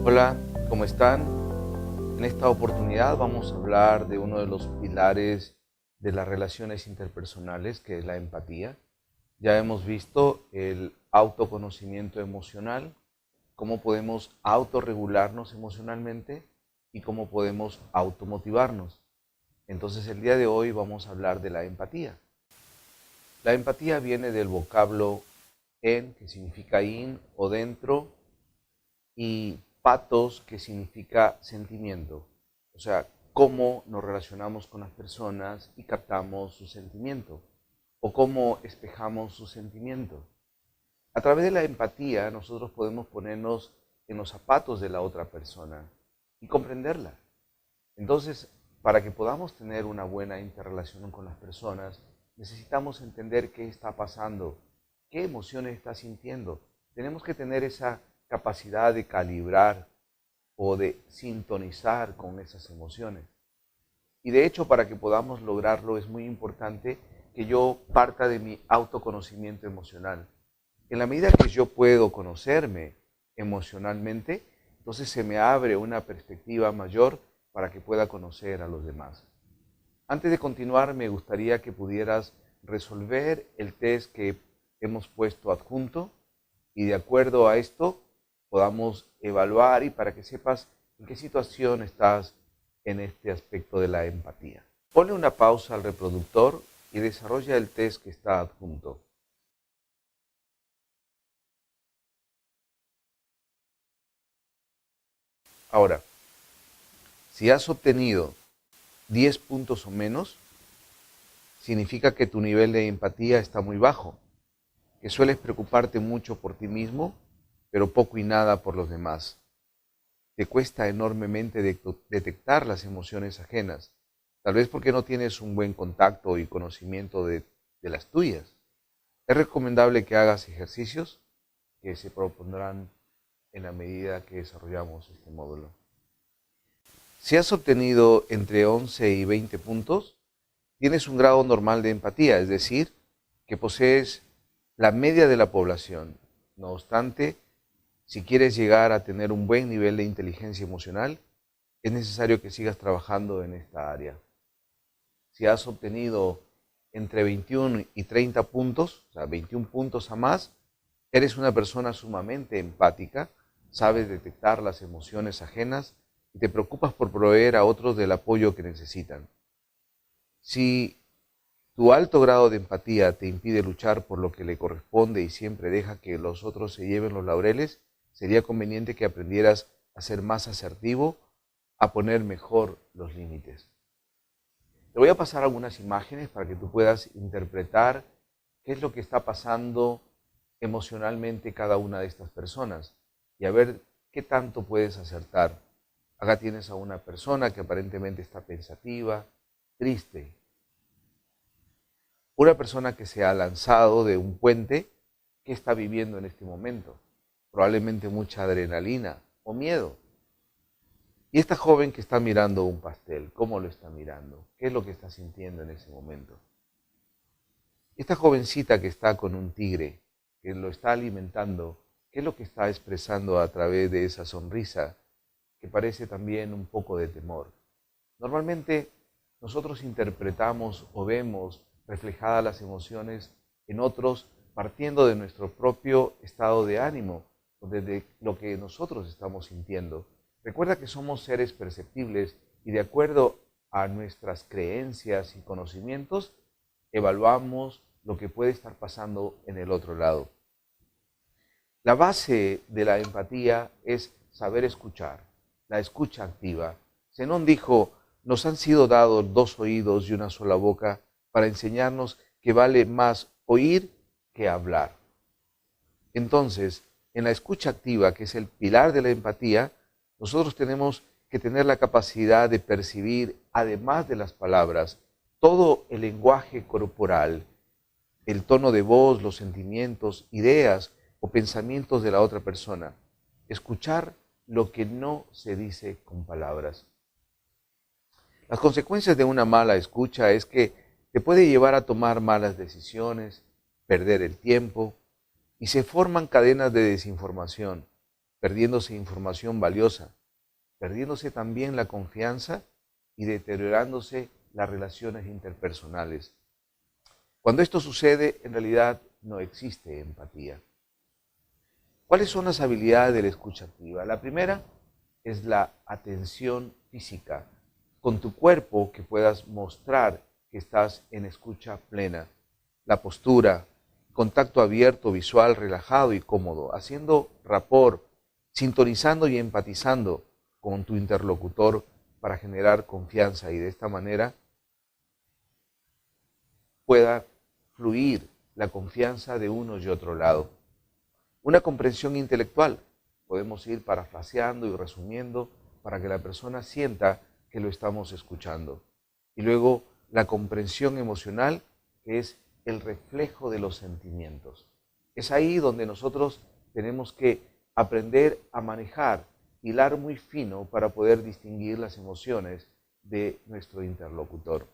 Hola, ¿cómo están? En esta oportunidad vamos a hablar de uno de los pilares de las relaciones interpersonales, que es la empatía. Ya hemos visto el autoconocimiento emocional, cómo podemos autorregularnos emocionalmente y cómo podemos automotivarnos. Entonces el día de hoy vamos a hablar de la empatía. La empatía viene del vocablo en, que significa in o dentro, y patos, que significa sentimiento. O sea, cómo nos relacionamos con las personas y captamos su sentimiento, o cómo espejamos su sentimiento. A través de la empatía nosotros podemos ponernos en los zapatos de la otra persona y comprenderla. Entonces, para que podamos tener una buena interrelación con las personas, necesitamos entender qué está pasando, qué emociones está sintiendo. Tenemos que tener esa capacidad de calibrar o de sintonizar con esas emociones. Y de hecho, para que podamos lograrlo, es muy importante que yo parta de mi autoconocimiento emocional. En la medida que yo puedo conocerme emocionalmente, entonces se me abre una perspectiva mayor para que pueda conocer a los demás. Antes de continuar, me gustaría que pudieras resolver el test que hemos puesto adjunto y de acuerdo a esto podamos evaluar y para que sepas en qué situación estás en este aspecto de la empatía. Ponle una pausa al reproductor y desarrolla el test que está adjunto. Ahora, si has obtenido 10 puntos o menos, significa que tu nivel de empatía está muy bajo, que sueles preocuparte mucho por ti mismo, pero poco y nada por los demás. Te cuesta enormemente detectar las emociones ajenas, tal vez porque no tienes un buen contacto y conocimiento de las tuyas. Es recomendable que hagas ejercicios que se propondrán en la medida que desarrollamos este módulo. Si has obtenido entre 11 y 20 puntos, tienes un grado normal de empatía, es decir, que posees la media de la población. No obstante, si quieres llegar a tener un buen nivel de inteligencia emocional, es necesario que sigas trabajando en esta área. Si has obtenido entre 21 y 30 puntos, o sea, 21 puntos a más, eres una persona sumamente empática, sabes detectar las emociones ajenas y te preocupas por proveer a otros del apoyo que necesitan. Si tu alto grado de empatía te impide luchar por lo que le corresponde y siempre deja que los otros se lleven los laureles, sería conveniente que aprendieras a ser más asertivo, a poner mejor los límites. Te voy a pasar algunas imágenes para que tú puedas interpretar qué es lo que está pasando emocionalmente cada una de estas personas y a ver qué tanto puedes acertar. Acá tienes a una persona que aparentemente está pensativa, triste. Una persona que se ha lanzado de un puente, ¿qué está viviendo en este momento? Probablemente mucha adrenalina o miedo. Y esta joven que está mirando un pastel, ¿cómo lo está mirando? ¿Qué es lo que está sintiendo en ese momento? Esta jovencita que está con un tigre, que lo está alimentando, ¿qué es lo que está expresando a través de esa sonrisa que parece también un poco de temor? Normalmente nosotros interpretamos o vemos reflejadas las emociones en otros partiendo de nuestro propio estado de ánimo o desde lo que nosotros estamos sintiendo. Recuerda que somos seres perceptibles y de acuerdo a nuestras creencias y conocimientos evaluamos lo que puede estar pasando en el otro lado. La base de la empatía es saber escuchar, la escucha activa. Zenón dijo, nos han sido dados dos oídos y una sola boca para enseñarnos que vale más oír que hablar. Entonces, en la escucha activa, que es el pilar de la empatía, nosotros tenemos que tener la capacidad de percibir, además de las palabras, todo el lenguaje corporal, el tono de voz, los sentimientos, ideas o pensamientos de la otra persona. Escuchar lo que no se dice con palabras. Las consecuencias de una mala escucha es que te puede llevar a tomar malas decisiones, perder el tiempo y se forman cadenas de desinformación. perdiéndose información valiosa, perdiéndose también la confianza y deteriorándose las relaciones interpersonales. Cuando esto sucede, en realidad no existe empatía. ¿Cuáles son las habilidades de la escucha activa? La primera es la atención física, con tu cuerpo que puedas mostrar que estás en escucha plena. La postura, contacto abierto, visual, relajado y cómodo, haciendo rapport, sintonizando y empatizando con tu interlocutor para generar confianza y de esta manera pueda fluir la confianza de uno y otro lado. Una comprensión intelectual, podemos ir parafraseando y resumiendo para que la persona sienta que lo estamos escuchando. Y luego la comprensión emocional, que es el reflejo de los sentimientos. Es ahí donde nosotros tenemos que aprender a manejar, hilar muy fino para poder distinguir las emociones de nuestro interlocutor.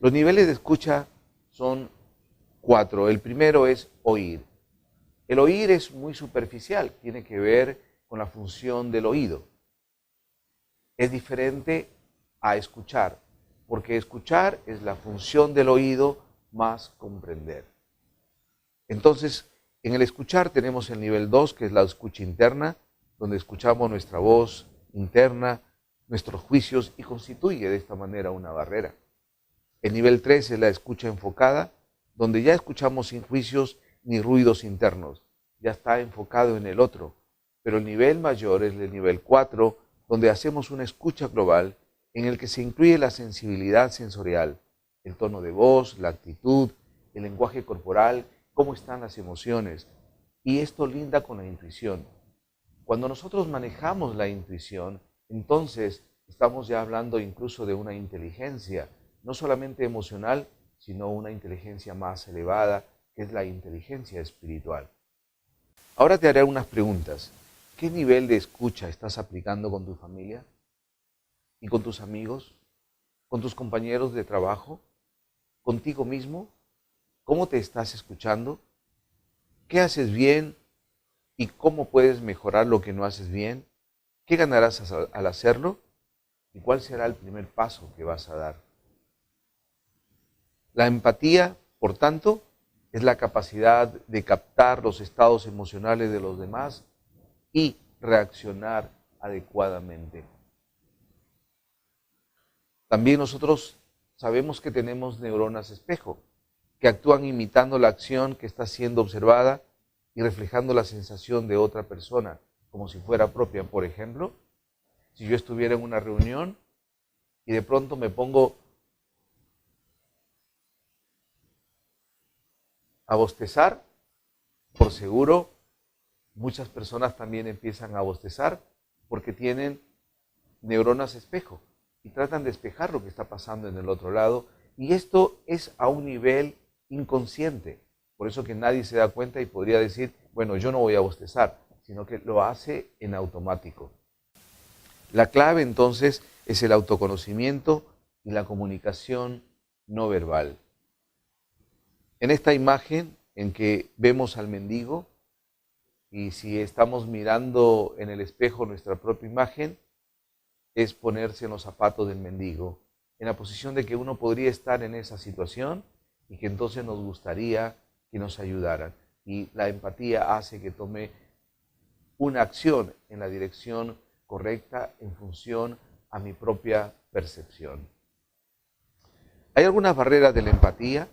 Los niveles de escucha son 4. El primero es oír. El oír es muy superficial, tiene que ver con la función del oído. Es diferente a escuchar, porque escuchar es la función del oído más comprender. Entonces, en el escuchar tenemos el nivel 2, que es la escucha interna, donde escuchamos nuestra voz interna, nuestros juicios y constituye de esta manera una barrera. El nivel 3 es la escucha enfocada, donde ya escuchamos sin juicios ni ruidos internos, ya está enfocado en el otro. Pero el nivel mayor es el nivel 4, donde hacemos una escucha global en el que se incluye la sensibilidad sensorial, el tono de voz, la actitud, el lenguaje corporal, cómo están las emociones. Y esto linda con la intuición. Cuando nosotros manejamos la intuición, entonces estamos ya hablando incluso de una inteligencia, no solamente emocional, sino una inteligencia más elevada, que es la inteligencia espiritual. Ahora te haré unas preguntas. ¿Qué nivel de escucha estás aplicando con tu familia? ¿Y con tus amigos? ¿Con tus compañeros de trabajo? ¿Contigo mismo? ¿Cómo te estás escuchando? ¿Qué haces bien? ¿Y cómo puedes mejorar lo que no haces bien? ¿Qué ganarás al hacerlo? ¿Y cuál será el primer paso que vas a dar? La empatía, por tanto, es la capacidad de captar los estados emocionales de los demás y reaccionar adecuadamente. También nosotros sabemos que tenemos neuronas espejo, que actúan imitando la acción que está siendo observada y reflejando la sensación de otra persona, como si fuera propia. Por ejemplo, si yo estuviera en una reunión y de pronto me pongo a bostezar, por seguro, muchas personas también empiezan a bostezar porque tienen neuronas espejo y tratan de espejar lo que está pasando en el otro lado. Y esto es a un nivel inconsciente. Por eso que nadie se da cuenta y podría decir, bueno, yo no voy a bostezar, sino que lo hace en automático. La clave entonces es el autoconocimiento y la comunicación no verbal. En esta imagen en que vemos al mendigo, y si estamos mirando en el espejo nuestra propia imagen, es ponerse en los zapatos del mendigo, en la posición de que uno podría estar en esa situación y que entonces nos gustaría que nos ayudaran. Y la empatía hace que tome una acción en la dirección correcta en función a mi propia percepción. Hay algunas barreras de la empatía.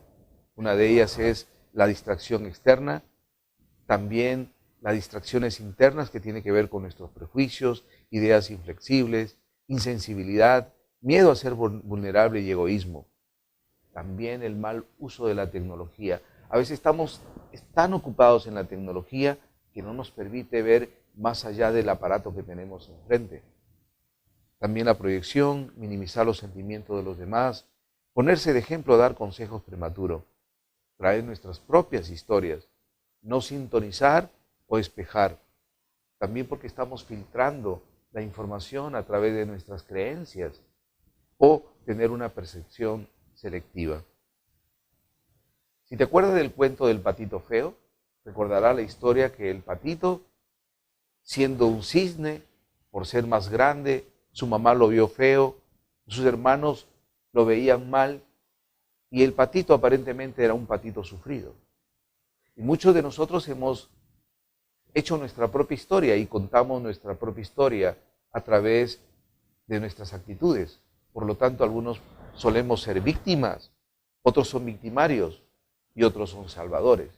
Una de ellas es la distracción externa, también las distracciones internas que tienen que ver con nuestros prejuicios, ideas inflexibles, insensibilidad, miedo a ser vulnerable y egoísmo. También el mal uso de la tecnología. A veces estamos tan ocupados en la tecnología que no nos permite ver más allá del aparato que tenemos enfrente. También la proyección, minimizar los sentimientos de los demás, ponerse de ejemplo, dar consejos prematuros, traer nuestras propias historias, no sintonizar o espejar. También porque estamos filtrando la información a través de nuestras creencias o tener una percepción selectiva. Si te acuerdas del cuento del patito feo, recordará la historia que el patito siendo un cisne, por ser más grande, su mamá lo vio feo, sus hermanos lo veían mal, y el patito aparentemente era un patito sufrido. Y muchos de nosotros hemos hecho nuestra propia historia y contamos nuestra propia historia a través de nuestras actitudes. Por lo tanto, algunos solemos ser víctimas, otros son victimarios y otros son salvadores.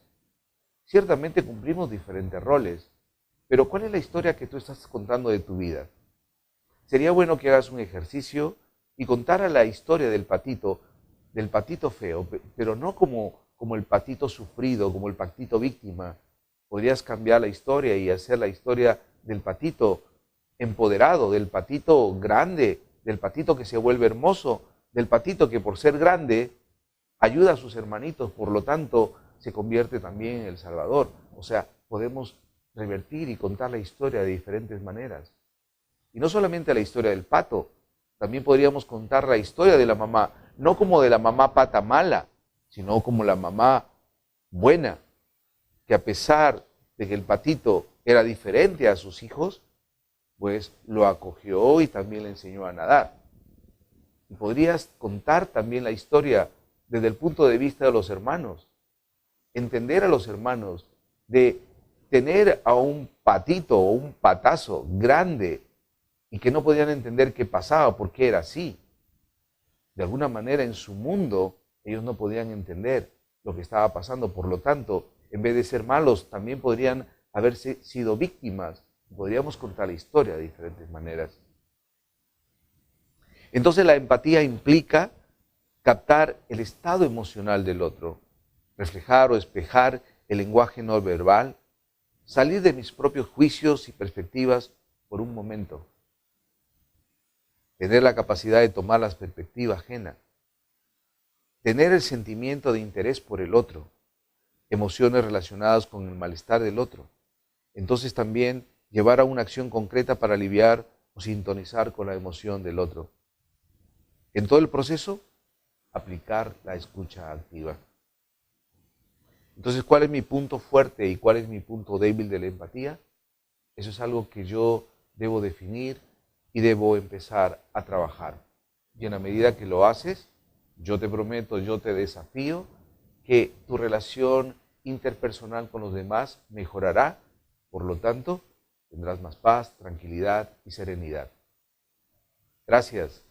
Ciertamente cumplimos diferentes roles, pero ¿cuál es la historia que tú estás contando de tu vida? Sería bueno que hagas un ejercicio y contara la historia del patito feo, pero no como el patito sufrido, como el patito víctima. Podrías cambiar la historia y hacer la historia del patito empoderado, del patito grande, del patito que se vuelve hermoso, del patito que por ser grande ayuda a sus hermanitos, por lo tanto se convierte también en el Salvador. O sea, podemos revertir y contar la historia de diferentes maneras. Y no solamente la historia del pato, también podríamos contar la historia de la mamá, no como de la mamá pata mala, sino como la mamá buena, que a pesar de que el patito era diferente a sus hijos, pues lo acogió y también le enseñó a nadar. Y podrías contar también la historia desde el punto de vista de los hermanos, entender a los hermanos, de tener a un patito o un patazo grande y que no podían entender qué pasaba, por qué era así. De alguna manera en su mundo ellos no podían entender lo que estaba pasando, por lo tanto, en vez de ser malos, también podrían haberse sido víctimas. Podríamos contar la historia de diferentes maneras. Entonces la empatía implica captar el estado emocional del otro, reflejar o espejar el lenguaje no verbal, salir de mis propios juicios y perspectivas por un momento, tener la capacidad de tomar la perspectiva ajena, tener el sentimiento de interés por el otro, emociones relacionadas con el malestar del otro. Entonces también llevar a una acción concreta para aliviar o sintonizar con la emoción del otro. En todo el proceso, aplicar la escucha activa. Entonces, ¿cuál es mi punto fuerte y cuál es mi punto débil de la empatía? Eso es algo que yo debo definir y debo empezar a trabajar. Y en la medida que lo haces, yo te prometo, yo te desafío que tu relación interpersonal con los demás mejorará. Por lo tanto, tendrás más paz, tranquilidad y serenidad. Gracias.